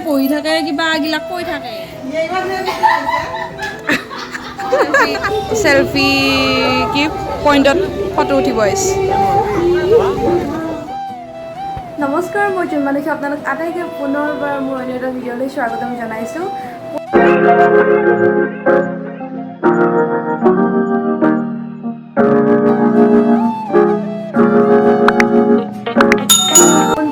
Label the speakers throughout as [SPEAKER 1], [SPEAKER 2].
[SPEAKER 1] বহি থাকে কিবা গিলা কৈ থাকে সেলফি কি পইণ্টত ফটো উঠিব আহিছে
[SPEAKER 2] নমস্কাৰ মই জন্মানিশা আপোনালোক আটাইকে পুনৰবাৰ মোৰ অন্য এটা ভিডিঅ'লৈ স্বাগতম জনাইছোঁ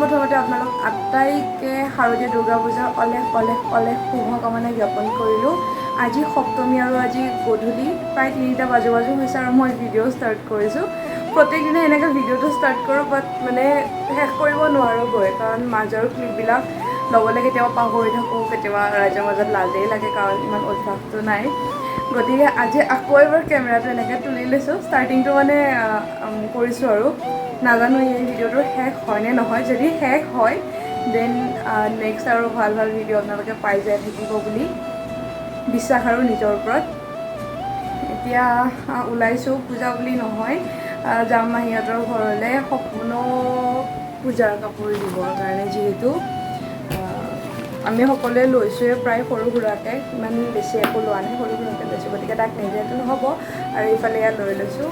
[SPEAKER 2] প্ৰথমতে আপোনালোক আটাইকে শাৰদীয় দুৰ্গা পূজাৰ অলেখ অলেখ অলেখ শুভকামনা জ্ঞাপন কৰিলোঁ আজি সপ্তমী আৰু আজি গধূলি প্ৰায় 3টা বাজু হৈছে আৰু মই ভিডিঅ' ষ্টাৰ্ট কৰিছোঁ প্ৰত্যেক দিনে এনেকৈ ভিডিঅ'টো ষ্টাৰ্ট কৰোঁ বাট মানে শেষ কৰিব নোৱাৰোঁ গৈ কাৰণ মাজৰ ক্লিপবিলাক ল'বলৈ কেতিয়াবা পাহৰি থাকোঁ কেতিয়াবা ৰাইজৰ মাজত লাজেই লাগে কাৰণ ইমান অভ্যাসটো নাই গতিকে আজি আকৌ এবাৰ কেমেৰাটো এনেকৈ তুলি লৈছোঁ ষ্টাৰ্টিংটো মানে কৰিছোঁ আৰু নাজানো এই ভিডিঅ'টো শেষ হয় নে নহয় যদি শেষ হয় দেন নেক্সট আৰু ভাল ভাল ভিডিঅ' আপোনালোকে পাই যাই থাকিব বুলি বিশ্বাস আৰু নিজৰ ওপৰত এতিয়া ওলাইছোঁ পূজা বুলি নহয় যাম মাহীহঁতৰ ঘৰলৈ সম্পূৰ্ণ পূজাৰ কাপোৰ দিবৰ কাৰণে যিহেতু আমি সকলোৱে লৈছোঁৱে প্ৰায় সৰু সুৰাকৈ ইমান বেছি একো লোৱা নাই সৰু সুৰাকৈ লৈছোঁ গতিকে তাক নিদিয়াটো নহ'ব আৰু ইফালে ইয়াত লৈ লৈছোঁ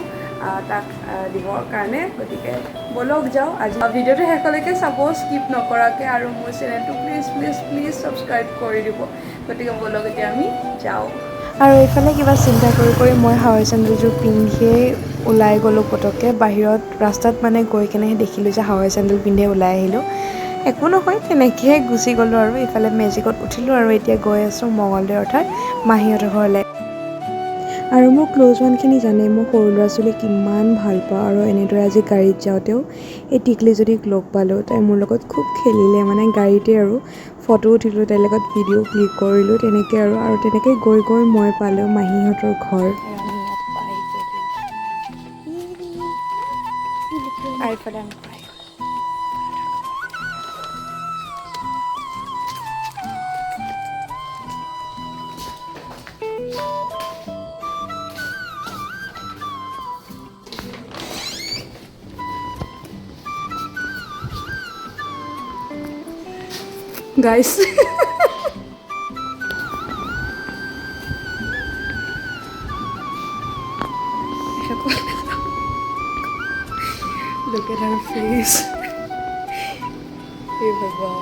[SPEAKER 2] তাক দিবৰ কাৰণে গতিকে ব'লক যাওঁ আজি ভিডিঅ'টো শেষলৈকে চাব স্কিপ নকৰাকৈ আৰু মোৰ চেনেলটো প্লিজ প্লিজ প্লিজ ছাবস্ক্ৰাইব কৰি দিব গতিকে ব'লক এতিয়া আমি যাওঁ আৰু এইফালে কিবা চিন্তা কৰি মই হাৱাই চেণ্ডেলযোৰ পিন্ধিয়েই ওলাই গ'লোঁ পটককৈ বাহিৰত ৰাস্তাত মানে গৈ কেনেহে দেখিলোঁ যে হাৱাই চেণ্ডেল পিন্ধিয়ে ওলাই আহিলোঁ একো নহয় তেনেকৈয়ে গুচি গ'লোঁ আৰু ইফালে মেজিকত উঠিলোঁ আৰু এতিয়া গৈ আছোঁ মঙলদৈ অৰ্থাৎ মাহীহঁতৰ ঘৰলৈ আৰু মোৰ ক্ল'জ ওৱানখিনি জানে মই সৰু ল'ৰা ছোৱালীক কিমান ভাল পাওঁ আৰু এনেদৰে আজি গাড়ীত যাওঁতেও এই টিকলিজনীক লগ পালোঁ তাই মোৰ লগত খুব খেলিলে মানে গাড়ীতে আৰু ফটো উঠিলোঁ তাইৰ লগত ভিডিঅ' ক্লিক কৰিলোঁ তেনেকৈ আৰু তেনেকৈ গৈ মই পালোঁ মাহীহঁতৰ ঘৰ guys look at her face hey bhagwan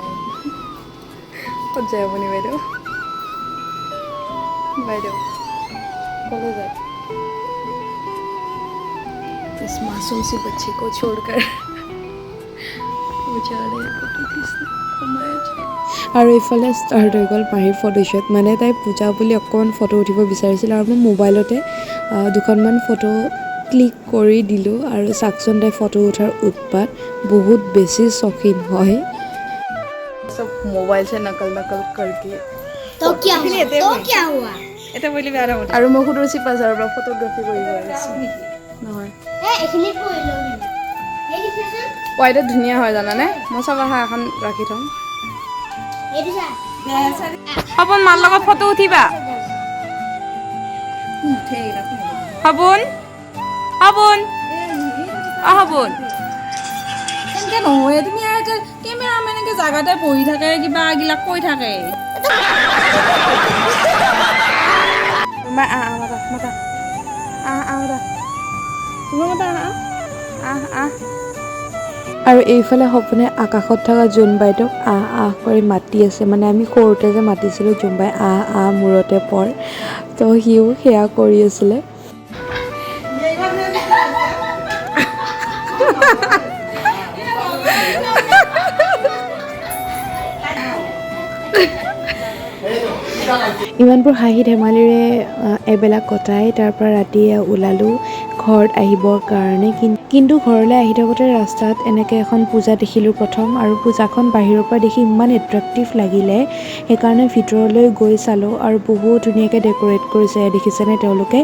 [SPEAKER 2] kot jay apni baidew kole jay इस मासूम सी बच्ची को छोड़कर बेचारे फोटो खींचने আৰু এইফালে ষ্টাৰ্ট হৈ গ'ল মাহীৰ ফটোশ্বুট মানে তাই পূজা বুলি অকণমান ফটো উঠিব বিচাৰিছিল আৰু মই মোবাইলতে দুখনমান ফটো ক্লিক কৰি দিলোঁ আৰু চাকচোন তাই ফটো উঠাৰ উৎপাত বহুত বেছি চখিন হয় সব মোবাইল से नकल करके
[SPEAKER 3] तो क्या हुआ
[SPEAKER 1] এটা বলি বেয়া হ'ব
[SPEAKER 2] আৰু মই সুদৰ্শী পাজাৰৰ পৰা ফটোগ্ৰাফি কৰিব আহিছোঁ নহয়
[SPEAKER 3] এইখিনি কৰি লওঁ এই দিছাচোন
[SPEAKER 1] কোৱাইটো ধুনীয়া হয় জানানে মই চাবা এখন ৰাখি থম
[SPEAKER 3] এই দিছা
[SPEAKER 1] সপোন মাৰ লগত ফটো উঠিবা সপোন সপোন সপোন এনেকে নহয় তুমি কেমেৰামেন এনেকে জাগাতে বহি থাকে কিবা গিলা কৈ থাকে তোমাৰ মাতা মাতা মাতা তোমাৰ মাতা
[SPEAKER 2] আৰু এইফালে সপোনে আকাশত থকা জোন বাইদেউক আহ কৰি মাতি আছে মানে আমি সৰুতে যে মাতিছিলোঁ জোন বাই মূৰতে পৰ তো সিও সেয়া কৰি আছিলে ইমানবোৰ হাঁহি ধেমালিৰে এবেলা কটাই তাৰ পৰা ৰাতি ওলালোঁ ঘৰত আহিবৰ কাৰণে কিন্তু ঘৰলৈ আহি থাকোঁতে ৰাস্তাত এনেকৈ এখন পূজা দেখিলোঁ প্ৰথম আৰু পূজাখন বাহিৰৰ পৰা দেখি ইমান এট্ৰেক্টিভ লাগিলে সেইকাৰণে ভিতৰলৈ গৈ চালোঁ আৰু বহুত ধুনীয়াকৈ ডেক'ৰেট কৰিছে দেখিছেনে তেওঁলোকে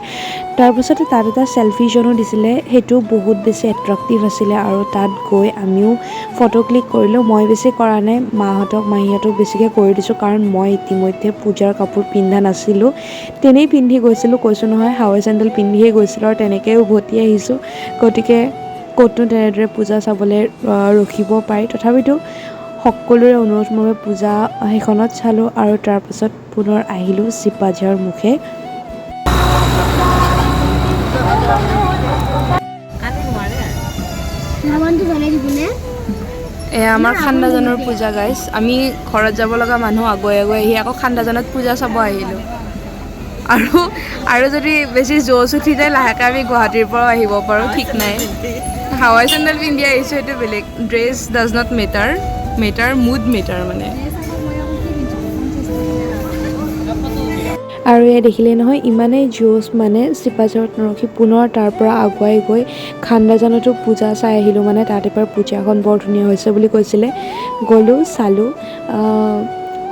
[SPEAKER 2] তাৰপিছতে তাত এটা চেলফি জ'নো দিছিলে সেইটো বহুত বেছি এট্ৰেক্টিভ আছিলে আৰু তাত গৈ আমিও ফটো ক্লিক কৰিলোঁ মই বেছি কৰা নাই মাহীহঁতক বেছিকৈ কৰি দিছোঁ কাৰণ মই ইতিমধ্যে পূজাৰ কাপোৰ পিন্ধা নাছিলোঁ তেনেই পিন্ধি গৈছিলোঁ কৈছোঁ নহয় হাৱাই চেণ্ডেল পিন্ধিয়ে গৈছিলোঁ আৰু তেনেকৈ উভতি আহিছোঁ গতিকে ক'তনো তেনেদৰে পূজা চাবলৈ ৰখিব পাৰি তথাপিতো
[SPEAKER 4] সকলোৰে অনুৰোধ মৰ্মে পূজা সেইখনত চালোঁ আৰু তাৰপাছত পুনৰ আহিলোঁ চিপাঝাৰ মুখে।
[SPEAKER 1] এয়া আমাৰ খান্দাজনৰ পূজা গাইজ। আমি ঘৰত যাব লগা মানুহ আগুৱাই আগুৱাই আহি আকৌ খান্দাজনত পূজা চাব আহিলোঁ। আৰু যদি বেছি জোচ উঠি যায় লাহেকৈ আমি গুৱাহাটীৰ পৰাও আহিব পাৰোঁ, ঠিক নাই। হাৱাই চেণ্ডেল পিন্ধি আহিছোঁ, সেইটো বেলেগ। Dress does not matter mood matter মানে।
[SPEAKER 4] আৰু এয়া দেখিলেই নহয় ইমানেই জোচ মানে চিপাঝাৰত নৰখি পুনৰ তাৰ পৰা আগুৱাই গৈ খান্দাজনতো পূজা চাই আহিলোঁ। মানে তাত এবাৰ পূজাখন বৰ ধুনীয়া হৈছে বুলি কৈছিলে, গ'লোঁ চালোঁ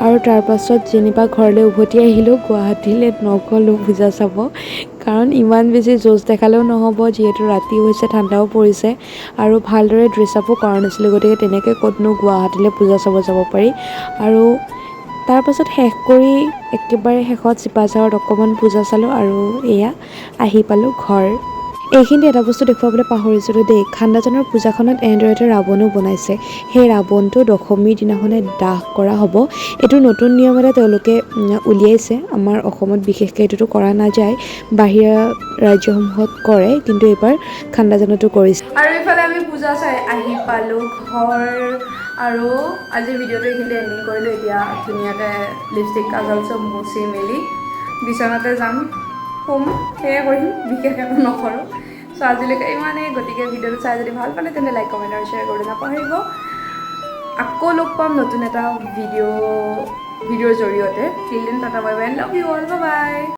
[SPEAKER 4] আৰু তাৰপাছত যেনিবা ঘৰলৈ উভতি আহিলোঁ। গুৱাহাটীলৈ নগ'লোঁ পূজা চাব, কাৰণ ইমান বেছি জোচ দেখালেও নহ'ব, যিহেতু ৰাতিও হৈছে ঠাণ্ডাও পৰিছে আৰু ভালদৰে ড্ৰেছ আপো কৰা নাছিলোঁ, গতিকে তেনেকৈ ক'তনো গুৱাহাটীলৈ পূজা চাব যাব পাৰি। আৰু তাৰপাছত শেষ কৰি একেবাৰে শেষত চিপাঝাৰত অকণমান পূজা চালোঁ আৰু এয়া আহি পালোঁ ঘৰ। এইখিনিতে এটা বস্তু দেখুৱাবলৈ পাহৰিছিলোঁ দেই, খান্দাজনৰ পূজাখনত এনেদৰে এটা ৰাৱণো বনাইছে। সেই ৰাৱণটো দশমীৰ দিনাখনে দাহ কৰা হ'ব। এইটো নতুন নিয়ম এটা তেওঁলোকে উলিয়াইছে। আমাৰ অসমত বিশেষকৈ এইটোতো কৰা নাযায়, বাহিৰা ৰাজ্যসমূহত কৰে, কিন্তু এইবাৰ খান্দাজনতো কৰিছে।
[SPEAKER 2] আৰু ইফালে আমি পূজা চাই আহি পালোঁ ঘৰ, আৰু আজিৰ ভিডিঅ'টো এইখিনিতে এণ্ডিং কৰিলোঁ। এতিয়া ধুনীয়াকৈ লিপষ্টিক কাজল চব মচি মেলি বিচনাতে যাম, শুম, সেয়ে কৰিম, বিশেষ একো নকৰোঁ। চ' আজিলৈকে ইমানেই। গতিকে ভিডিঅ'টো চাই যদি ভাল পালে তেন্তে লাইক কমেণ্ট আৰু শ্বেয়াৰ কৰি নাপাহৰিব। আকৌ লগ পাম নতুন এটা ভিডিঅ'ৰ জৰিয়তে। Till then tata bye bye, love you all, bye by.